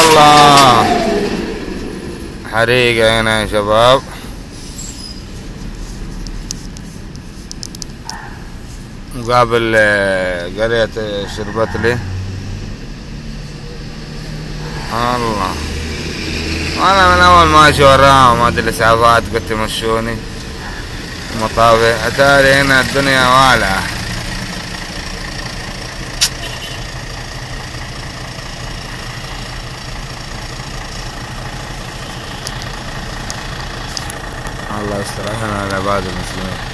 والله حريقة هنا يا شباب. مقابل قرية شربتلي. الله انا من اول ماشي وراهم هذه الاسعافات قلت يمشوني مطافي. اتاري هنا الدنيا والعة. الله يستر على العباد المسلمين.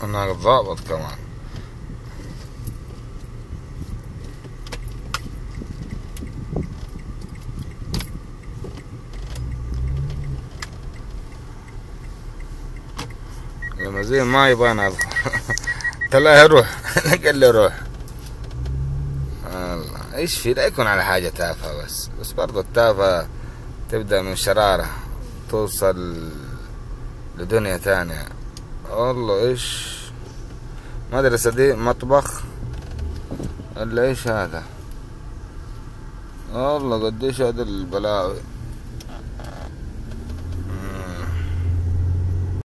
هناك ضابط كمان. المزين ما يبان اظهر. طلع روح. قال له روح. الله ايش في؟ لا يكون على حاجة تافهة بس برضو التافهة تبدأ من شرارة توصل لدنيا تانية. والله ايش مدرسة دي مطبخ ولا ايش هذا؟ والله قديش هذا البلاوي.